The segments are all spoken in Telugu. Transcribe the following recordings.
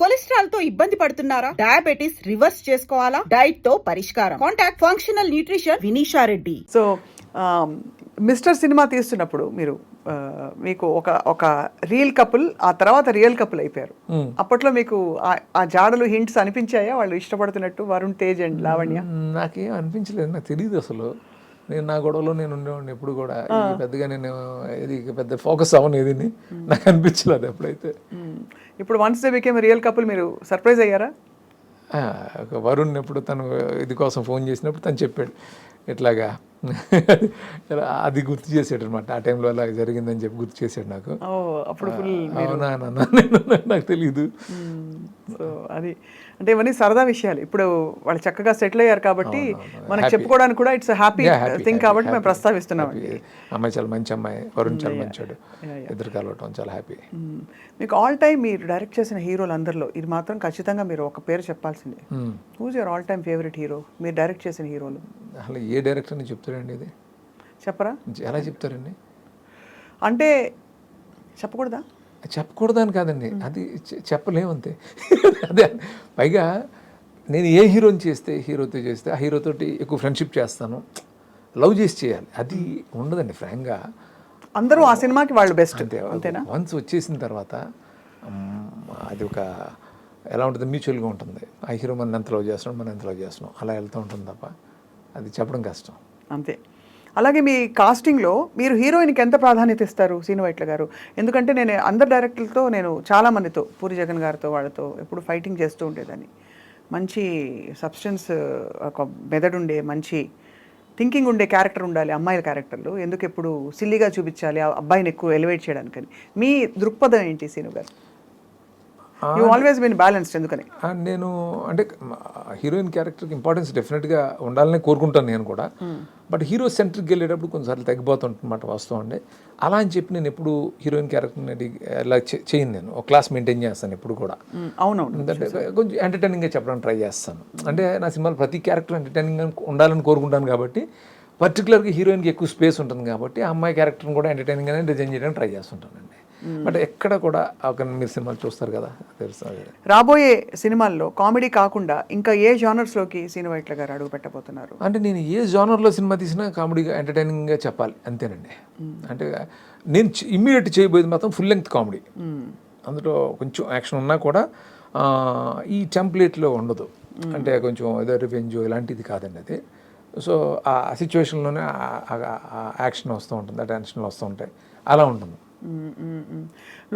కొలెస్ట్రాల్ తో ఇబ్బంది పడుతున్నారా? డయాబెటిస్ రివర్స్ చేసుకోవాలా? డైట్ తో పరిష్కారం. Contact functional nutrition Vinisha Reddy. So mister cinema తీస్తున్నప్పుడు మీరు మీకు ఒక రియల్ కపుల్, ఆ తర్వాత రియల్ కపుల్ అయిపోయారు. అప్పట్లో మీకు ఆ జాడలు హింట్స్ అనిపించాయా వాళ్ళు ఇష్టపడుతున్నట్టు, వరుణ్ తేజ్ అండ్ లావణ్య? నాకేం అనిపించలేదు, నాకు తెలియదు అసలు. నేను నా గొడవలో నేను ఉండేవాడిని ఎప్పుడు కూడా. పెద్దగా నేను ఇది పెద్ద ఫోకస్ అవ్వను ఏది, నాకు అనిపించలేదు ఎప్పుడైతే. ఇప్పుడు once they became real couple మీరు సర్ప్రైజ్ అయ్యారా? ఒక వరుణ్ ఎప్పుడు తను ఇది కోసం ఫోన్ చేసినప్పుడు తను చెప్పాడు ఇట్లాగా అది గుర్తు చేసాడు అనమాట. ఆ టైంలో అలా జరిగిందని చెప్పి గుర్తు చేశాడు నాకు. అప్పుడు అవునా నాకు తెలీదు. సో అది అంటే ఇవన్నీ సరదా విషయాలు. ఇప్పుడు వాళ్ళు చక్కగా సెటిల్ అయ్యారు కాబట్టి మనకు చెప్పుకోవడానికి కూడా ఇట్స్ హ్యాపీ థింగ్ కాబట్టి మేము ప్రస్తావిస్తున్నాం. అమ్మాయి చాలా మంచి అమ్మాయి, వరుణ్ చాలా మంచాడు, ఇద్దరు కలవటం చాలా హ్యాపీ. మీకు ఆల్ టైమ్ మీరు డైరెక్ట్ చేసిన హీరోలు అందరిలో ఇది మాత్రం ఖచ్చితంగా మీరు ఒక పేరు చెప్పాల్సిందే. Who's your all time favourite hero మీరు డైరెక్ట్ చేసిన హీరోలు? అసలు ఏ డైరెక్టర్ అని చెప్తారండి ఇది? చెప్పరా? ఎలా చెప్తారండి అంటే చెప్పకూడదా? చెప్పకూడదని కాదండి, అది చెప్పలేమంతే. అదే పైగా నేను ఏ హీరోని చేస్తే హీరోతో చేస్తే ఆ హీరోతోటి ఎక్కువ ఫ్రెండ్షిప్ చేస్తాను, లవ్ చేసి చేయాలి, అది ఉండదండి ఫ్రాంక్గా. అందరూ ఆ సినిమాకి వాళ్ళు బెస్ట్ అంతేనా? వన్స్ వచ్చేసిన తర్వాత అది ఒక ఎలా ఉంటుంది, మ్యూచువల్గా ఉంటుంది. ఆ హీరో మనం ఎంత లవ్ చేస్తున్నాం, మనం ఎంత లవ్ చేస్తున్నాం, అలా వెళ్తూ ఉంటుంది తప్ప అది చెప్పడం కష్టం. అంతే. అలాగే మీ కాస్టింగ్లో మీరు హీరోయిన్కి ఎంత ప్రాధాన్యత ఇస్తారు శ్రీను వైట్ల గారు? ఎందుకంటే నేను అందరు డైరెక్టర్లతో, నేను చాలామందితో, పూరి జగన్ గారితో వాళ్ళతో ఎప్పుడు ఫైటింగ్ చేస్తూ ఉండేదాన్ని. మంచి సబ్స్టెన్స్, ఒక మెదడుండే మంచి థింకింగ్ ఉండే క్యారెక్టర్ ఉండాలి అమ్మాయిల క్యారెక్టర్లు. ఎందుకు ఎప్పుడు సిల్లీగా చూపించాలి, ఆ అబ్బాయిని ఎక్కువ ఎలివేట్ చేయడానికని. మీ దృక్పథం ఏంటి శ్రీను గారు? You always been balanced. ఎందుకని నేను అంటే హీరోయిన్ క్యారెక్టర్కి ఇంపార్టెన్స్ డెఫినెట్గా ఉండాలని కోరుకుంటాను నేను కూడా. బట్ హీరో సెంట్రిక్కి వెళ్ళేటప్పుడు కొన్నిసార్లు తగ్గిపోతుంటన్నమాట వాస్తవం అండి. అలా అని చెప్పి నేను ఎప్పుడు హీరోయిన్ క్యారెక్టర్ని ఇలా చేయను. నేను ఒక క్లాస్ మెయింటైన్ చేస్తాను ఎప్పుడు కూడా. అవునవును. ఎందుకంటే కొంచెం ఎంటర్టైనింగ్గా చెప్పడానికి ట్రై చేస్తాను. అంటే నా సినిమాలో ప్రతి క్యారెక్టర్ ఎంటర్టైనింగ్గా ఉండాలని కోరుకుంటాను కాబట్టి, పర్టికులర్గా హీరోయిన్కి ఎక్కువ స్పేస్ ఉంటుంది కాబట్టి ఆ అమ్మాయి క్యారెక్టర్ని కూడా ఎంటర్టైనింగ్గానే డిజైన్ చేయడానికి ట్రై చేస్తుంటానండి. బట్ ఎక్కడ కూడా ఒక మీరు సినిమాలు చూస్తారు కదా, తెలుసు. రాబోయే సినిమాల్లో కామెడీ కాకుండా ఇంకా ఏ జానర్స్లోకి శ్రీను వైట్ల గారు అడుగు పెట్టబోతున్నారు? అంటే నేను ఏ జానర్లో సినిమా తీసినా కామెడీగా ఎంటర్టైనింగ్గా చెప్పాలి అంతేనండి. అంటే నేను ఇమ్మీడియట్ చేయబోయేది మాత్రం ఫుల్ లెంగ్త్ కామెడీ. అందులో కొంచెం యాక్షన్ ఉన్నా కూడా ఈ టెంప్లేట్లో ఉండదు. అంటే కొంచెం ఏదో రివెంజ్ ఇలాంటిది కాదండి అది. సో ఆ సిచ్యువేషన్లోనే యాక్షన్ వస్తూ ఉంటుంది, ఆ టెన్షన్లు వస్తూ ఉంటాయి, అలా ఉంటుంది.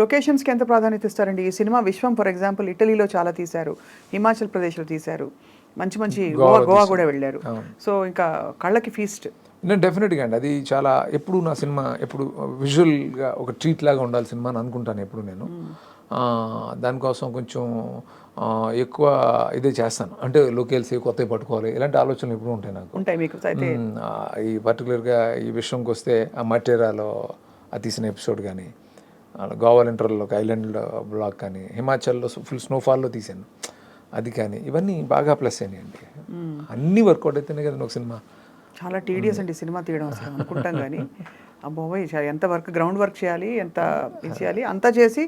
లొకేషన్స్కి ఎంత ప్రాధాన్యత ఇస్తారండి? ఈ సినిమా విశ్వం ఫర్ ఎగ్జాంపుల్ ఇటలీలో చాలా తీశారు, హిమాచల్ ప్రదేశ్లో తీశారు, మంచి మంచి గోవా కూడా వెళ్ళారు. సో ఇంకా కళ్ళకి ఫీస్ట్. నేను డెఫినెట్గా అండి, అది చాలా ఎప్పుడు నా సినిమా ఎప్పుడు విజువల్గా ఒక ట్రీట్ లాగా ఉండాలి సినిమా అని అనుకుంటాను ఎప్పుడు నేను. దానికోసం కొంచెం ఎక్కువ ఇదే చేస్తాను. అంటే లోకేల్స్ కొత్తవి పట్టుకోవాలి, ఇలాంటి ఆలోచనలు ఎప్పుడు ఉంటాయి నాకు. ఉంటాయి మీకు అయితే? ఈ పర్టికులర్గా ఈ విషయంకి వస్తే ఆ మటేరాలో ఆ తీసిన ఎపిసోడ్ కానీ, గోవా ఇంటర్లో ఐలాండ్ బ్లాక్ కానీ, హిమాచల్లో ఫుల్ స్నోఫాల్లో తీసాను అది కానీ, ఇవన్నీ బాగా ప్లస్ అయినాయండి. అన్నీ వర్కౌట్ అయితేనే కదా ఒక సినిమా. చాలా టీడియస్ అండి సినిమా తీయడం అసలు అనుకుంటాం కానీ అబ్బోయ్ ఎంత వర్క్, గ్రౌండ్ వర్క్ చేయాలి, ఎంత ఇది చేయాలి, అంతా చేసి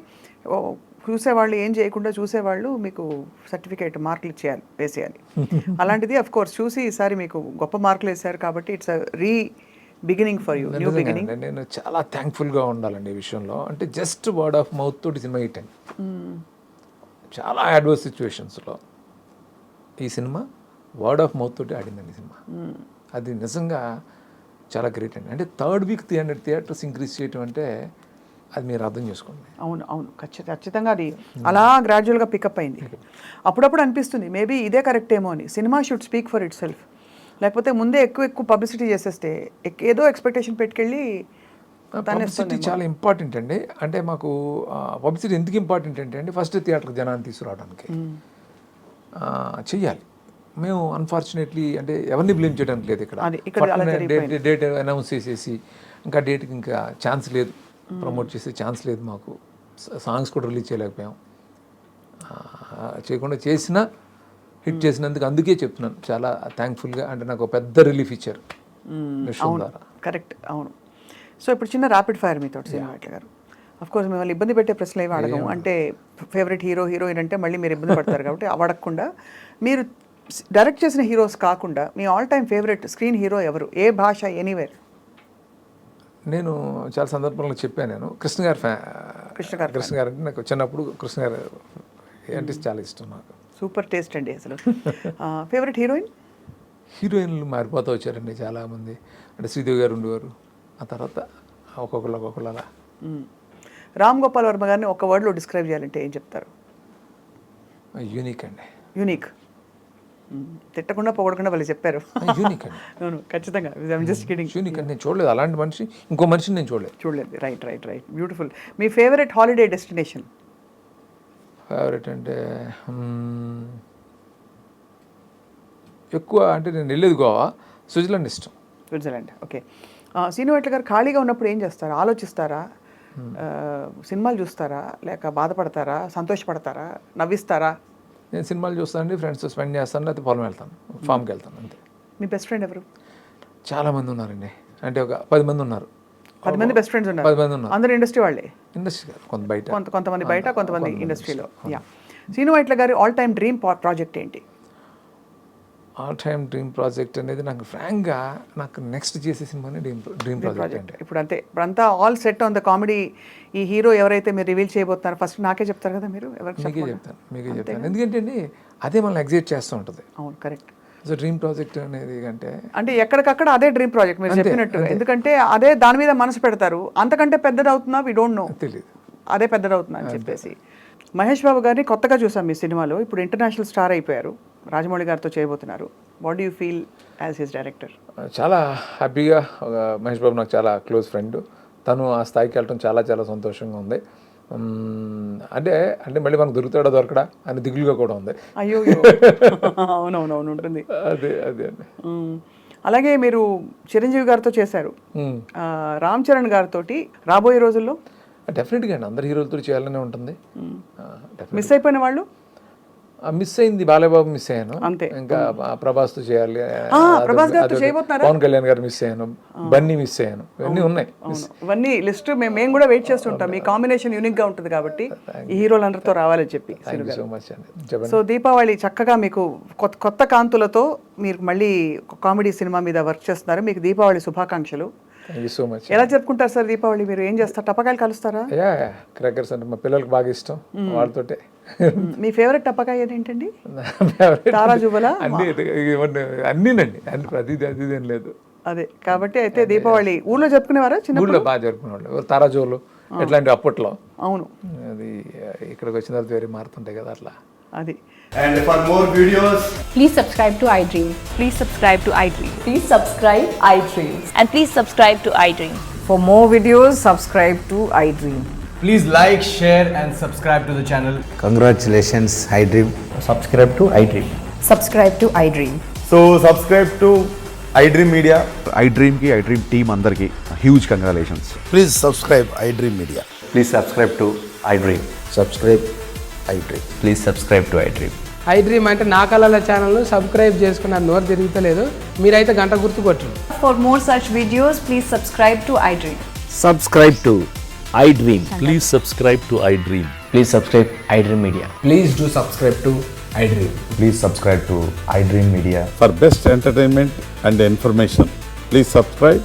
చూసేవాళ్ళు ఏం చేయకుండా చూసేవాళ్ళు మీకు సర్టిఫికేట్ మార్కులు ఇచ్చేయాలి, వేసేయాలి. అలాంటిది అఫ్ కోర్స్ చూసి ఈసారి మీకు గొప్ప మార్కులు వేశారు కాబట్టి it's beginning for you, new beginning. నేను చాలా థ్యాంక్ఫుల్గా ఉండాలండి ఈ విషయంలో. అంటే జస్ట్ వర్డ్ ఆఫ్ మౌత్ తోటి సినిమా హిట్ అయింది. చాలా అడ్వర్స్ సిచ్యువేషన్స్లో ఈ సినిమా వర్డ్ ఆఫ్ మౌత్ తోటి ఆడిందండి సినిమా. అది నిజంగా చాలా గ్రేట్ అండి. అంటే థర్డ్ వీక్ 300 థియేటర్స్ ఇంక్రీజ్ చేయటం అంటే అది మీరు అర్థం చేసుకోండి. అవును అవును, ఖచ్చితంగా అది అలా గ్రాడ్యువల్గా పికప్ అయింది. అప్పుడప్పుడు అనిపిస్తుంది మేబీ ఇదే కరెక్ట్ ఏమో అని. Cinema should speak for it self. లేకపోతే ముందే ఎక్కువ పబ్లిసిటీ చేసేస్తే ఏదో ఎక్స్పెక్టేషన్ పెట్టుకెళ్ళి. పబ్లిసిటీ చాలా ఇంపార్టెంట్ అండి. అంటే మాకు పబ్లిసిటీ ఎందుకు ఇంపార్టెంట్ అంటే అండి, ఫస్ట్ థియేటర్కి జనాన్ని తీసుకురావడానికి చెయ్యాలి. మేము అన్ఫార్చునేట్లీ అంటే ఎవరిని బ్లేమ్ చేయడానికి లేదు ఇక్కడ. డేట్ అనౌన్స్ చేసేసి ఇంకా డేట్కి ఇంకా ఛాన్స్ లేదు, ప్రమోట్ చేసే ఛాన్స్ లేదు మాకు. సాంగ్స్ కూడా రిలీజ్ చేయలేకపోయాం. చేయకుండా చేసినా హిట్ చేసినందుకు అందుకే చెప్తున్నాను చాలా థ్యాంక్ఫుల్గా. అంటే నాకు పెద్ద రిలీఫ్ ఇచ్చారు విషయం ద్వారా. కరెక్ట్, అవును. సో ఇప్పుడు చిన్న ర్యాపిడ్ ఫైర్ మీతో శ్రీను వైట్ల గారు. అఫ్ కోర్స్ మిమ్మల్ని ఇబ్బంది పెట్టే ప్రశ్నలు ఏమి అడగము, అంటే ఫేవరెట్ హీరో హీరోయిన్ అంటే మళ్ళీ మీరు ఇబ్బంది పడతారు కాబట్టి అవి అడగకుండా, మీరు డైరెక్ట్ చేసిన హీరోస్ కాకుండా మీ all time favourite screen hero ఎవరు, ఏ భాష, ఎనీవేర్? నేను చాలా సందర్భంలో చెప్పాను, నేను కృష్ణ గారు కృష్ణ గారు అంటే నాకు చిన్నప్పుడు కృష్ణ గారు అంటే చాలా ఇష్టం నాకు. సూపర్ టేస్ట్ అండి అసలు. Favourite heroine? హీరోయిన్లు మారిపోతూ వచ్చారండి చాలామంది, అంటే శ్రీదేవి గారు ఉండేవారు, ఆ తర్వాత ఒక్కొక్కరు అలా. రామ్ గోపాల్ వర్మ గారిని ఒక వర్డ్లో డిస్క్రైబ్ చేయాలంటే ఏం చెప్తారు? యూనిక్ అండి. యూనిక్. తిట్టకుండా పొగడకుండా వాళ్ళు చెప్పారు. యూనిక్ అండి. అవును, ఖచ్చితంగా. Just kidding. యూనిక్ అండి, నేను చూడలేదు అలాంటి మనిషి, ఇంకో మనిషిని నేను చూడలేదు. రైట్. బ్యూటిఫుల్. మీ ఫేవరెట్ హాలిడే డెస్టినేషన్? ఫేవరెట్ అంటే ఎక్కువ అంటే నేను వెళ్ళేది గోవా, స్విట్జర్లాండ్ ఇష్టం. స్విట్జర్లాండ్. ఓకే. శ్రీను వైట్ల గారు ఖాళీగా ఉన్నప్పుడు ఏం చేస్తారు? ఆలోచిస్తారా, సినిమాలు చూస్తారా, లేక బాధపడతారా, సంతోషపడతారా, నవ్విస్తారా? నేను సినిమాలు చూస్తానండి, ఫ్రెండ్స్తో స్పెండ్ చేస్తాను, లేకపోతే పొలం వెళ్తాను, ఫామ్కి వెళ్తాను అంతే. మీ బెస్ట్ ఫ్రెండ్ ఎవరు? చాలామంది ఉన్నారండి, అంటే ఒక 10 మంది ఉన్నారు. 10 మంది బెస్ట్ ఫ్రెండ్స్ ఉన్నారు? 10 మంది ఉన్నారు. అందరూ ఇండస్ట్రీ వాళ్ళే? ఇండస్ట్రీ కాదు, కొంతమంది బయట, కొంతమంది ఇండస్ట్రీలో. యా. శ్రీను వైట్ల గారి ఆల్ టైమ్ డ్రీమ్ ప్రాజెక్ట్ ఏంటి? ఆల్ టైమ్ డ్రీమ్ ప్రాజెక్ట్ అనేది నాకు ఫ్రాంక్గా నాకు నెక్స్ట్ చేసే సినిమానే డ్రీమ్ ప్రాజెక్ట్ అంటే. ఇప్పుడంతా all set on the comedy. ఈ హీరో ఎవరైతే మీరు రివీల్ చేయబోతున్నారో ఫస్ట్ నాకే చెప్తారు కదా మీరు? మీకే చెప్తాను ఎందుకంటే అండి అదే మనల్ని ఎగ్జైట్ చేస్తూ ఉంటుంది. అవును, కరెక్ట్. సో డ్రీమ్ ప్రాజెక్ట్ అనేది అంటే ఎక్కడికక్కడ అదే డ్రీమ్ ప్రాజెక్ట్ మీరు చెప్పినట్టు, ఎందుకంటే అదే దాని మీద మనసు పెడతారు. అంతకంటే పెద్దదవుతుందా వి డోంట్ నో, తెలియదు, అదే పెద్దదవుతుందా అని చెప్పేసి. మహేష్ బాబు గారిని కొత్తగా చూసాం మీ సినిమాలో, ఇప్పుడు ఇంటర్నేషనల్ స్టార్ అయిపోయారు, రాజమౌళి గారితో చేయబోతున్నారు. What do you feel as his director? చాలా హ్యాపీగా. మహేష్ బాబు నాకు చాలా క్లోజ్ ఫ్రెండ్, తను ఆ స్థాయికి వెళ్ళటం చాలా చాలా సంతోషంగా ఉంది. అంటే మళ్ళీ మనకు దొరకడా అని దిగులుగా కూడా ఉంది. అయ్యో. అవునవునవును, ఉంటుంది. అదే అండి. అలాగే మీరు చిరంజీవి గారితో చేశారు, రామ్ చరణ్ గారితో రాబోయే రోజుల్లో? డెఫినెట్గా అండి, అందరు హీరోలతో చేయాలనే ఉంటుంది. మిస్ అయిపోయిన వాళ్ళు? మిస్ అయింది బాలయ్యబాబు, మిస్ అయ్యాను అంతే. ఇంకా ప్రభాస్తో చేయాలి, ప్రభాస్ గారితో చేయబోతున్నారా? పవన్ కళ్యాణ్ గారు మిస్ అయ్యాను, బన్నీ మిస్ అయ్యాను, ఇవన్నీ ఉన్నాయి. ఇవన్నీ లిస్ట్ మేము కూడా వెయిట్ చేస్తుంటాం, మీ కాంబినేషన్ యూనిక్ గా ఉంటుంది కాబట్టి ఈ హీరోలందరితో రావాలని చెప్పి. సో మచ్ అండి. సో దీపావళి చక్కగా మీకు కొత్త కాంతులతో మీరు మళ్ళీ కామెడీ సినిమా మీద వర్క్ చేస్తున్నారు. మీకు దీపావళి శుభాకాంక్షలు. Thank you so much. ఎలా జరుపుకుంటారు సార్ దీపావళి? మీరు ఏం చేస్తారు? టపాకాయలు కలుస్తారా? క్రాకర్స్ అంటే మా పిల్లలకు బాగా ఇష్టం, వాళ్ళతోటే. మీ ఫేవరెట్ టపాకాయ ఏంటండి? తారా జువ్వలా? అన్నీనండి, అదేం లేదు. అదే కాబట్టి అయితే దీపావళి ఊళ్ళో జరుపుకునేవారా? ఊళ్ళో బాగా జరుపుకునేవాళ్ళు, తారాజువ్వలు ఎట్లాంటి అప్పట్లో. అవును, అది ఇక్కడికి వచ్చిన తర్వాత వేరే మారుతుంటాయి కదా అట్లా. అది. And for more videos, Please subscribe to iDream. Please subscribe to iDream. Please subscribe iDream. And please subscribe to iDream. For more videos, subscribe to iDream. please like, share and subscribe to the channel. Congratulations, iDream. Subscribe to iDream. Subscribe to iDream. So subscribe to iDream Media. iDream team andarki huge congratulations. Please subscribe iDream Media. Please subscribe to iDream. Subscribe iDream. Please subscribe to iDream. iDream అంటే నా కళల ఛానల్ను సబ్స్క్రైబ్ చేసుకున్న నోరు తిరుగుతలేదు, మీరైతే గంట గుర్తు కొట్టండి. For more such videos, please subscribe to iDream. Subscribe to iDream. Please subscribe to iDream. Please subscribe iDream Media. Please do subscribe to iDream. Please subscribe to iDream Media. For best entertainment and information, please subscribe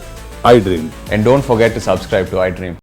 iDream. And don't forget to subscribe to iDream.